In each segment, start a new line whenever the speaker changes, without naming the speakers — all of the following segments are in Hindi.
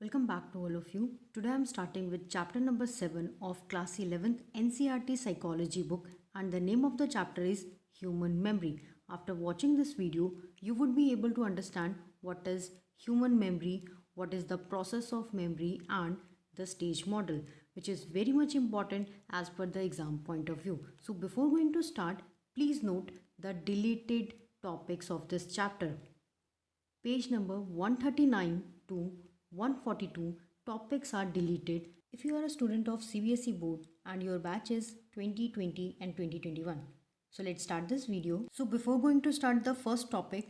Welcome back to all of you. Today I am starting with chapter number 7 of class 11th NCERT psychology book, and the name of the chapter is Human Memory. After watching this video, you would be able to understand what is human memory, what is the process of memory, and the stage model, which is very much important as per the exam point of view. So before going to start, please note the deleted topics of this chapter. Page number 139 to 142 topics are deleted if you are a student of CBSE board and your batch is 2020 and 2021. So let's start this video. So before going to start the first topic,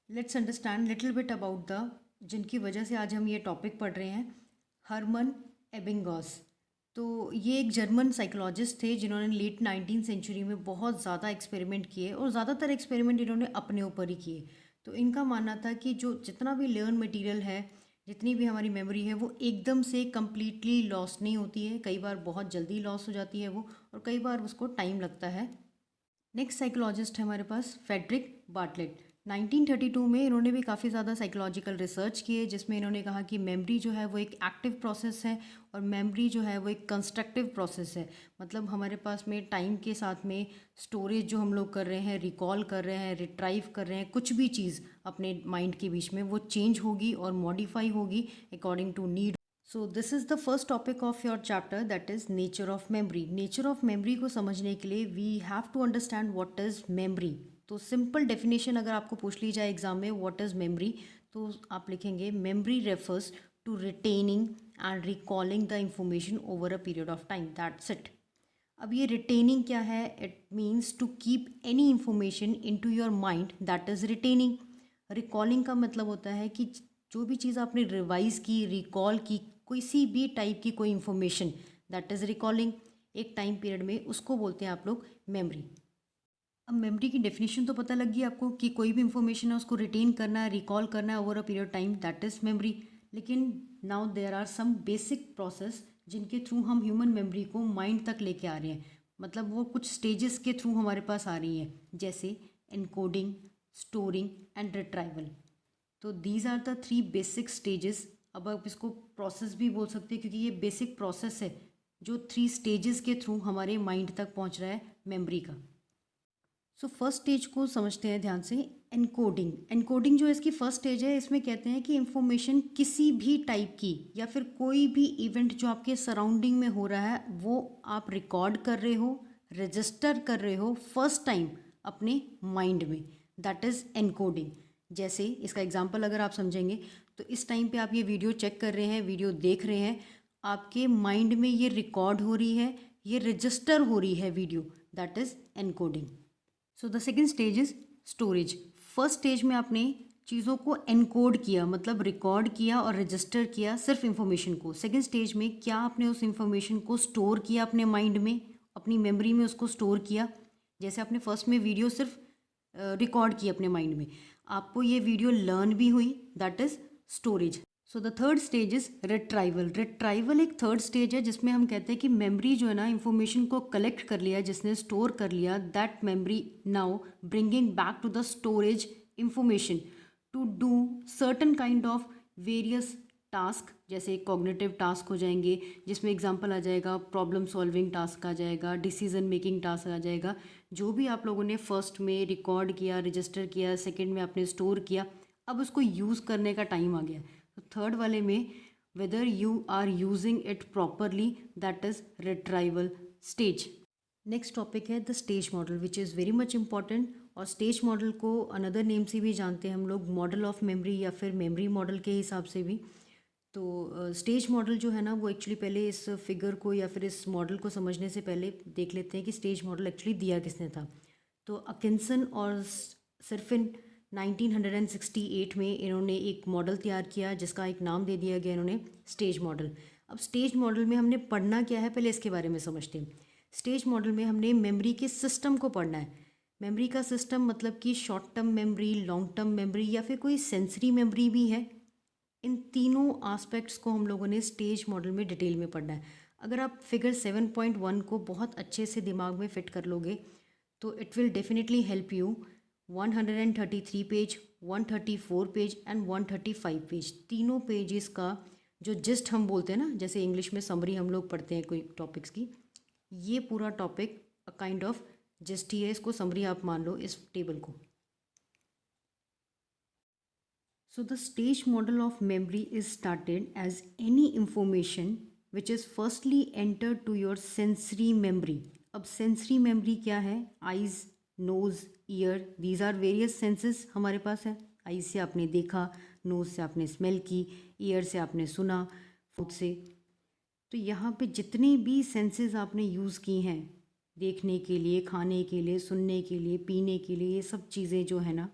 let's understand little bit about the जिनकी वजह से आज हम ये टॉपिक पढ़ रहे हैं, हरमन एबिंगॉस। तो ये एक जर्मन साइकोलॉजिस्ट थे जिन्होंने लेट 19 सेंचुरी में बहुत ज़्यादा एक्सपेरिमेंट किए और ज़्यादातर एक्सपेरिमेंट इन्होंने अपने ऊपर ही किए। तो इनका मानना था कि जो जितना भी लर्न मटेरियल है, जितनी भी हमारी मेमोरी है, वो एकदम से कम्प्लीटली लॉस नहीं होती है। कई बार बहुत जल्दी लॉस हो जाती है वो, और कई बार उसको टाइम लगता है। नेक्स्ट साइकोलॉजिस्ट है हमारे पास फ्रेडरिक बार्टलेट। 1932 में इन्होंने भी काफ़ी ज़्यादा साइकोलॉजिकल रिसर्च किए, जिसमें इन्होंने कहा कि मेमोरी जो है वो एक एक्टिव प्रोसेस है और मेमोरी जो है वो एक कंस्ट्रक्टिव प्रोसेस है। मतलब हमारे पास में टाइम के साथ में स्टोरेज जो हम लोग कर रहे हैं, रिकॉल कर रहे हैं, रिट्राइव कर रहे हैं, कुछ भी चीज़ अपने माइंड के बीच में वो चेंज होगी और मॉडिफाई होगी according to need. So this is the first topic of your chapter, that is nature of memory. Nature of memory को समझने के लिए we have to understand what is memory. तो सिंपल डेफिनेशन अगर आपको पूछ ली जाए एग्जाम में व्हाट इज़ मेमोरी, तो आप लिखेंगे memory refers to retaining and recalling the information over a period of time, that's it. अब ये रिटेनिंग क्या है? It means to keep any information in to your mind, that is retaining. Recalling का मतलब होता है कि जो भी चीज़ आपने रिवाइज की, रिकॉल की, किसी भी टाइप की कोई इन्फॉर्मेशन, दैट इज़ रिकॉलिंग। एक टाइम पीरियड में उसको बोलते हैं आप लोग मेमोरी। अब मेमोरी की डेफिनेशन तो पता लग गई आपको कि कोई भी इंफॉर्मेशन है उसको रिटेन करना है, रिकॉल करना है over a period time, that is memory. लेकिन now there are some basic process जिनके थ्रू हम ह्यूमन मेमोरी को माइंड तक लेके आ रहे हैं। मतलब वो कुछ स्टेजेस के थ्रू हमारे पास आ रही हैं, जैसे एनकोडिंग, स्टोरिंग एंड रिट्राइवल। तो these are the 3 basic stages. अब आप इसको प्रोसेस भी बोल सकते हैं क्योंकि ये बेसिक प्रोसेस है जो 3 स्टेजेस के थ्रू हमारे माइंड तक पहुंच रहा है मेमोरी का। सो फर्स्ट स्टेज को समझते हैं ध्यान से, एनकोडिंग। एनकोडिंग जो इसकी फर्स्ट स्टेज है, इसमें कहते हैं कि इंफॉर्मेशन किसी भी टाइप की या फिर कोई भी इवेंट जो आपके सराउंडिंग में हो रहा है वो आप रिकॉर्ड कर रहे हो, रजिस्टर कर रहे हो फर्स्ट टाइम अपने माइंड में, दैट इज़ एनकोडिंग। जैसे इसका एग्जांपल अगर आप समझेंगे तो इस टाइम पे आप ये वीडियो चेक कर रहे हैं, वीडियो देख रहे हैं, आपके माइंड में ये रिकॉर्ड हो रही है, ये रजिस्टर हो रही है video, that is encoding. So the second stage is storage. First stage में आपने चीज़ों को एनकोड किया, मतलब रिकॉर्ड किया और रजिस्टर किया सिर्फ इंफॉर्मेशन को। सेकेंड स्टेज में क्या आपने उस इंफॉर्मेशन को स्टोर किया अपने माइंड में, अपनी मेमोरी में उसको स्टोर किया। जैसे आपने फर्स्ट में वीडियो सिर्फ रिकॉर्ड की अपने माइंड में, आपको ये वीडियो लर्न भी हुई, that is storage. So the third stage is retrieval. Retrieval एक थर्ड स्टेज है जिसमें हम कहते हैं कि मेमोरी जो है ना, इंफॉर्मेशन को कलेक्ट कर लिया, जिसने स्टोर कर लिया, that memory now bringing back to the storage information to do certain kind of various task. जैसे कॉग्निटिव टास्क हो जाएंगे, जिसमें एग्जांपल आ जाएगा प्रॉब्लम सॉल्विंग टास्क आ जाएगा, डिसीजन मेकिंग टास्क आ जाएगा। जो भी आप लोगों ने फर्स्ट में रिकॉर्ड किया, रजिस्टर किया, सेकेंड में आपने स्टोर किया, अब उसको यूज़ करने का टाइम आ गया। तो थर्ड वाले में whether you are using it properly, that is retrieval stage. Next topic है the stage model, which is very much important. और स्टेज मॉडल को अनदर नेम से भी जानते हैं हम लोग, मॉडल ऑफ मेमोरी या फिर मेमोरी मॉडल के हिसाब से भी। तो स्टेज मॉडल जो है ना, वो एक्चुअली पहले इस फिगर को या फिर इस मॉडल को समझने से पहले देख लेते हैं कि स्टेज मॉडल एक्चुअली दिया किसने था। तो अकिंसन और सिर्फिन 1968 में इन्होंने एक मॉडल तैयार किया जिसका एक नाम दे दिया गया इन्होंने, स्टेज मॉडल। अब स्टेज मॉडल में हमने पढ़ना क्या है, पहले इसके बारे में समझते हैं। स्टेज मॉडल में हमने मेमोरी के सिस्टम को पढ़ना है। मेमोरी का सिस्टम मतलब कि short term memory, long term memory या फिर कोई सेंसरी मेमोरी भी है। इन तीनों आस्पेक्ट्स को हम लोगों ने स्टेज मॉडल में डिटेल में पढ़ना है। अगर आप फिगर 7.1 को बहुत अच्छे से दिमाग में फिट कर लोगे तो it will definitely help you. 133 page, 134 page and 135 page, तीनों पेजेस का जो जिस्ट हम बोलते हैं ना, जैसे इंग्लिश में समरी हम लोग पढ़ते हैं कोई टॉपिक्स की, ये पूरा topic a kind of gist ही है, इसको समरी आप मान लो इस टेबल को। So the stage model of memory is started as any information which is firstly entered to your sensory memory. अब sensory memory क्या है? Eyes, nose, ear, these are various senses हमारे पास है। Eyes से आपने देखा, nose से आपने smell की, ear से आपने सुना, food से। तो यहाँ पे जितने भी senses आपने यूज़ की हैं देखने के लिए, खाने के लिए, सुनने के लिए, पीने के लिए, ये सब चीज़ें जो है ना,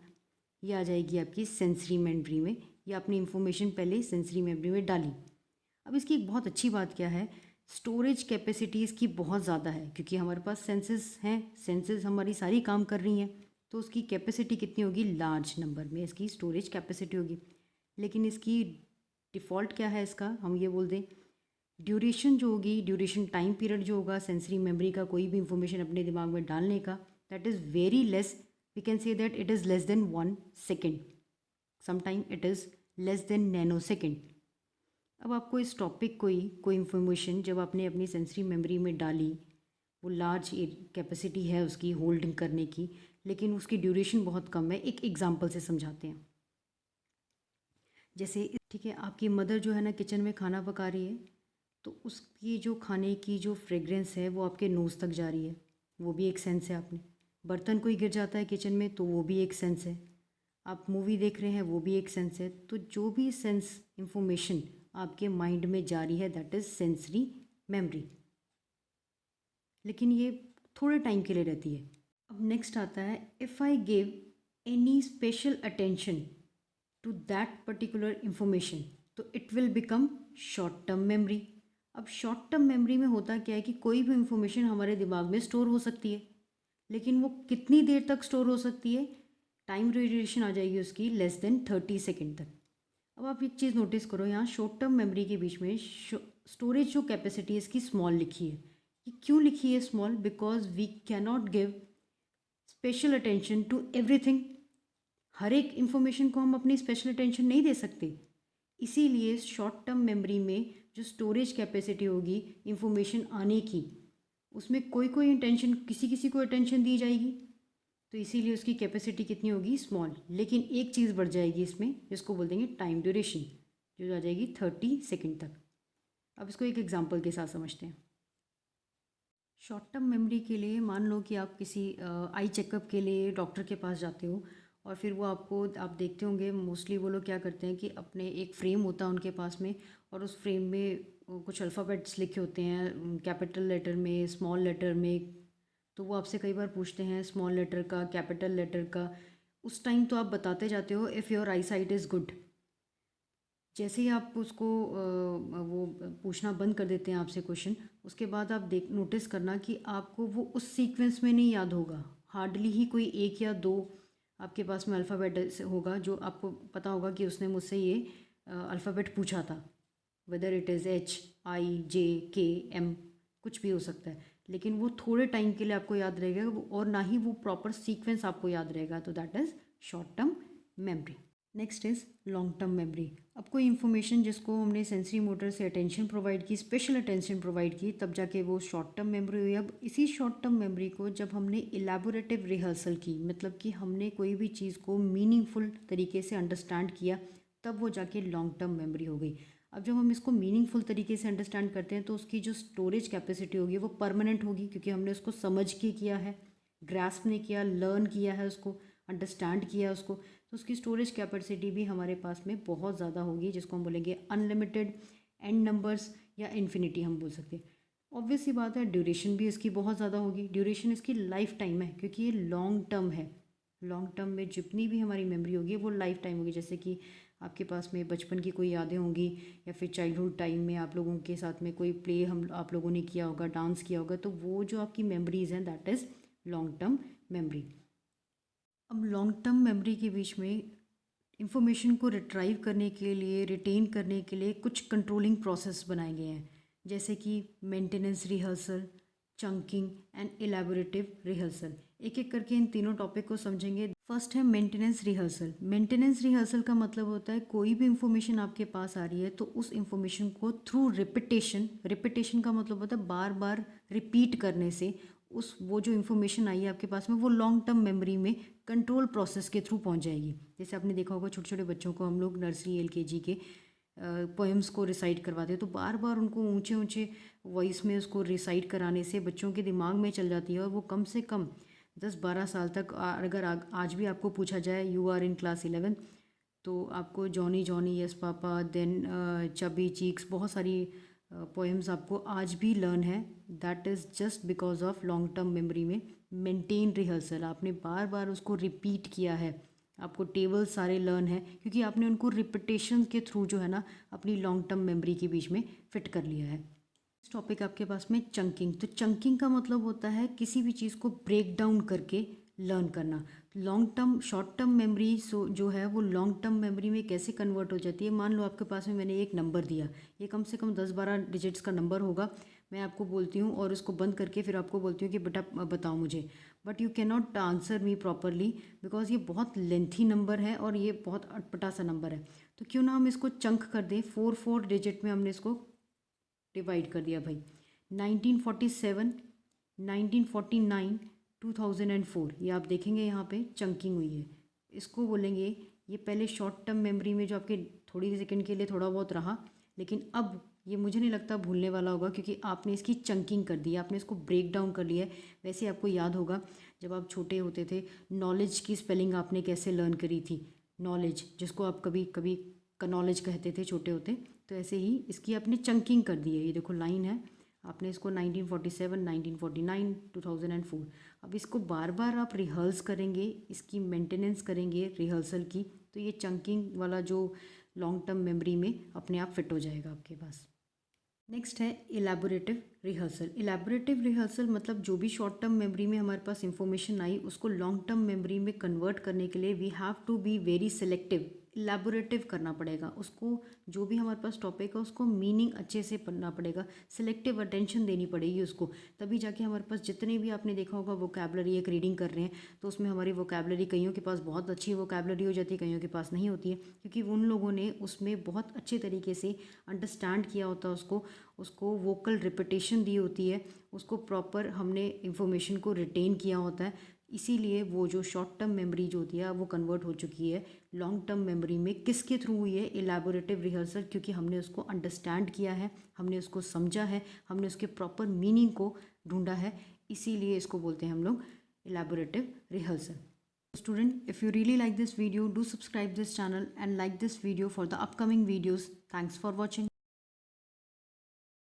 ये आ जाएगी आपकी सेंसरी मेमोरी में, या आपने इन्फॉर्मेशन पहले सेंसरी मेमोरी में डाली। अब इसकी एक बहुत अच्छी बात क्या है, स्टोरेज कैपेसिटी इसकी बहुत ज़्यादा है, क्योंकि हमारे पास सेंसेस हैं, सेंसेस हमारी सारी काम कर रही हैं, तो उसकी कैपेसिटी कितनी होगी, लार्ज नंबर में इसकी स्टोरेज कैपेसिटी होगी। लेकिन इसकी डिफ़ॉल्ट क्या है इसका, हम ये बोल दें ड्यूरेशन जो होगी, ड्यूरेशन टाइम पीरियड जो होगा सेंसरी मेमोरी का कोई भी इंफॉर्मेशन अपने दिमाग में डालने का, that is very less. We can say that it is less than 1 second. Sometimes it is less than nanosecond. अब आपको इस टॉपिक कोई इन्फॉर्मेशन जब आपने अपनी सेंसरी मेमोरी में डाली, वो लार्ज कैपेसिटी है उसकी होल्डिंग करने की, लेकिन उसकी ड्यूरेशन बहुत कम है। एक एग्जांपल से समझाते हैं। जैसे ठीक है, आपकी मदर जो है ना किचन में खाना पका रही है, तो उसकी जो खाने की जो फ्रेगरेंस है वो आपके नोज़ तक जा रही है, वो भी एक सेंस है। आपने बर्तन कोई गिर जाता है किचन में तो वो भी एक सेंस है। आप मूवी देख रहे हैं वो भी एक सेंस है। तो जो भी सेंस इंफॉर्मेशन आपके माइंड में जा रही है दैट इज़ सेंसरी मेमोरी, लेकिन ये थोड़े टाइम के लिए रहती है। अब नेक्स्ट आता है, if I give any special attention to that particular information तो it will become short term memory. अब शॉर्ट टर्म मेमोरी में होता क्या है कि कोई भी इंफॉर्मेशन हमारे दिमाग में स्टोर हो सकती है, लेकिन वो कितनी देर तक स्टोर हो सकती है, टाइम ड्यूरेशन आ जाएगी उसकी लेस देन 30 सेकेंड तक। अब आप एक चीज़ नोटिस करो, यहाँ शॉर्ट टर्म मेमोरी के बीच में स्टोरेज जो कैपेसिटी है इसकी स्मॉल लिखी है। ये क्यों लिखी है small? Because we cannot give special attention to everything. हर एक इंफॉर्मेशन को हम अपनी स्पेशल अटेंशन नहीं दे सकते, इसीलिए शॉर्ट टर्म मेमोरी में जो स्टोरेज कैपेसिटी होगी इंफॉर्मेशन आने की, उसमें कोई अटेंशन किसी को अटेंशन दी जाएगी, तो इसीलिए उसकी कैपेसिटी कितनी होगी, स्मॉल। लेकिन एक चीज़ बढ़ जाएगी इसमें जिसको बोल देंगे टाइम ड्यूरेशन, जो आ जाएगी 30 सेकेंड तक। अब इसको एक एग्जांपल के साथ समझते हैं। शॉर्ट टर्म मेमोरी के लिए मान लो कि आप किसी आई चेकअप के लिए डॉक्टर के पास जाते हो, और फिर वो आप देखते होंगे मोस्टली वो लोग क्या करते हैं कि अपने एक फ्रेम होता है उनके पास में, और उस फ्रेम में कुछ अल्फ़ाबेट्स लिखे होते हैं, कैपिटल लेटर में, स्मॉल लेटर में। तो वो आपसे कई बार पूछते हैं स्मॉल लेटर का, कैपिटल लेटर का। उस टाइम तो आप बताते जाते हो if your I site is good. जैसे ही आप उसको वो पूछना बंद कर देते हैं आपसे क्वेश्चन, उसके बाद आप नोटिस करना कि आपको वो उस सीक्वेंस में नहीं याद होगा। हार्डली ही कोई एक या दो आपके पास में अल्फ़ाबेट होगा जो आपको पता होगा कि उसने मुझसे ये अल्फ़ाबेट पूछा था, वेदर इट इज़ HIJKM, कुछ भी हो सकता है, लेकिन वो थोड़े टाइम के लिए आपको याद रहेगा, और ना ही वो प्रॉपर सीक्वेंस आपको याद रहेगा। तो that is short term memory. Next is long term memory. अब कोई इन्फॉर्मेशन जिसको हमने सेंसरी मोटर से अटेंशन प्रोवाइड की, स्पेशल अटेंशन प्रोवाइड की, तब जाके वो शॉर्ट टर्म मेमोरी हुई। अब इसी शॉर्ट टर्म मेमोरी को जब हमने इलेबोरेटिव रिहर्सल की, मतलब कि हमने कोई भी चीज़ को मीनिंगफुल तरीके से अंडरस्टैंड किया, तब वो जाके लॉन्ग टर्म मेमोरी हो गई। अब जब हम इसको मीनिंगफुल तरीके से अंडरस्टैंड करते हैं तो उसकी जो स्टोरेज कैपेसिटी होगी वो परमानेंट होगी, क्योंकि हमने उसको समझ के किया है, ग्रास्प ने किया, लर्न किया है, उसको अंडरस्टैंड किया उसको, तो उसकी स्टोरेज कैपेसिटी भी हमारे पास में बहुत ज़्यादा होगी, जिसको हम बोलेंगे अनलिमिटेड, एंड नंबर्स, या इन्फिनिटी हम बोल सकते हैं। ऑब्वियस सी बात है, ड्यूरेशन भी इसकी बहुत ज़्यादा होगी। ड्यूरेशन इसकी लाइफ टाइम है, क्योंकि ये लॉन्ग टर्म है। लॉन्ग टर्म में जितनी भी हमारी मेमोरी होगी वो लाइफ टाइम होगी। जैसे कि आपके पास में बचपन की कोई यादें होंगी, या फिर चाइल्डहुड टाइम में आप लोगों के साथ में कोई प्ले आप लोगों ने किया होगा, डांस किया होगा, तो वो जो आपकी मेमोरीज़ हैं that is long term memory. अब लॉन्ग टर्म मेमोरी के बीच में इंफॉर्मेशन को रिट्राइव करने के लिए, रिटेन करने के लिए कुछ कंट्रोलिंग प्रोसेस बनाए गए हैं, जैसे कि maintenance rehearsal, chunking and elaborative rehearsal. एक एक करके इन तीनों टॉपिक को समझेंगे। फर्स्ट है मेंटेनेंस रिहर्सल। मेंटेनेंस रिहर्सल का मतलब होता है कोई भी इंफॉर्मेशन आपके पास आ रही है तो उस इंफॉर्मेशन को थ्रू रिपीटेशन का मतलब होता है बार बार रिपीट करने से उस वो जो इन्फॉर्मेशन आई है आपके पास में वो लॉन्ग टर्म मेमोरी में कंट्रोल प्रोसेस के थ्रू पहुंच जाएगी। जैसे आपने देखा होगा छोटे छोटे बच्चों को हम लोग नर्सरी LKG के पोएम्स को रिसाइट करवाते हैं तो बार बार उनको ऊंचे ऊंचे वॉइस में उसको रिसाइट कराने से बच्चों के दिमाग में चल जाती है और वो कम से कम 10-12 साल तक अगर आज भी आपको पूछा जाए यू आर इन क्लास 11 तो आपको Johnny Johnny yes papa then chubby cheeks बहुत सारी पोएम्स आपको आज भी लर्न है। That is just because of long term memory में मेंटेन रिहर्सल, आपने बार बार उसको रिपीट किया है, आपको टेबल सारे लर्न है क्योंकि आपने उनको रिपीटेशन के थ्रू जो है ना अपनी लॉन्ग टर्म मेमोरी के बीच में फिट कर लिया है। इस टॉपिक आपके पास में चंकिंग। तो चंकिंग का मतलब होता है किसी भी चीज़ को ब्रेक डाउन करके लर्न करना। Long term short term memory जो है वो लॉन्ग टर्म मेमोरी में कैसे कन्वर्ट हो जाती है। मान लो आपके पास में मैंने एक नंबर दिया, ये कम से कम 10-12 डिजिट्स का नंबर होगा, मैं आपको बोलती हूँ और उसको बंद करके फिर आपको बोलती हूँ कि बेटा बताओ मुझे, but you can not answer me properly because ये बहुत लेंथी नंबर है और ये बहुत अटपटा सा नंबर है। तो क्यों ना हम इसको चंक कर दें, 4 डिजिट में हमने इसको डिवाइड कर दिया भाई। 1947, 1949, 2004 ये आप देखेंगे यहाँ पे चंकिंग हुई है। इसको बोलेंगे ये पहले शॉर्ट टर्म मेमोरी में जो आपके थोड़ी सेकंड के लिए थोड़ा बहुत रहा, लेकिन अब ये मुझे नहीं लगता भूलने वाला होगा क्योंकि आपने इसकी चंकिंग कर दी, आपने इसको ब्रेक डाउन कर लिया है। वैसे आपको याद होगा जब आप छोटे होते थे नॉलेज की स्पेलिंग आपने कैसे लर्न करी थी, नॉलेज जिसको आप कभी कभी नॉलेज कहते थे छोटे होते, तो ऐसे ही इसकी आपने चंकिंग कर दी है। ये देखो लाइन है, आपने इसको 1947, 1949, 2004। अब इसको बार बार आप रिहर्स करेंगे, इसकी मेंटेनेंस करेंगे रिहर्सल की, तो ये चंकिंग वाला जो लॉन्ग टर्म मेमोरी में अपने आप फिट हो जाएगा आपके पास। नेक्स्ट है इलेबोरेटिव रिहर्सल। इलेबोरेटिव रिहर्सल मतलब जो भी शॉर्ट टर्म मेमोरी में हमारे पास इंफॉर्मेशन आई उसको लॉन्ग टर्म मेमोरी में कन्वर्ट करने के लिए we have to be very selective, elaborative करना पड़ेगा उसको। जो भी हमारे पास टॉपिक है उसको मीनिंग अच्छे से पढ़ना पड़ेगा, सिलेक्टिव अटेंशन देनी पड़ेगी उसको, तभी जाके हमारे पास जितने भी आपने देखा होगा वोकैबलरी, एक रीडिंग कर रहे हैं तो उसमें हमारी वोकैबलरी कईयों के पास बहुत अच्छी वोकैबलरी हो जाती है, कईयों के पास नहीं होती है क्योंकि उन लोगों ने उसमें बहुत अच्छे तरीके से अंडरस्टैंड किया होता है उसको वोकल रिपीटेशन दी होती है, उसको प्रॉपर हमने इंफॉर्मेशन को रिटेन किया होता है। इसीलिए वो जो शॉर्ट टर्म मेमोरी जो होती है वो कन्वर्ट हो चुकी है लॉन्ग टर्म मेमोरी में। किसके थ्रू हुई है? इलेबोरेटिव रिहर्सल, क्योंकि हमने उसको अंडरस्टैंड किया है, हमने उसको समझा है, हमने उसके प्रॉपर मीनिंग को ढूंढा है, इसीलिए इसको बोलते हैं हम लोग elaborative rehearsal. Student, if you really like this video, do subscribe this channel and like this video for the upcoming videos. Thanks for watching.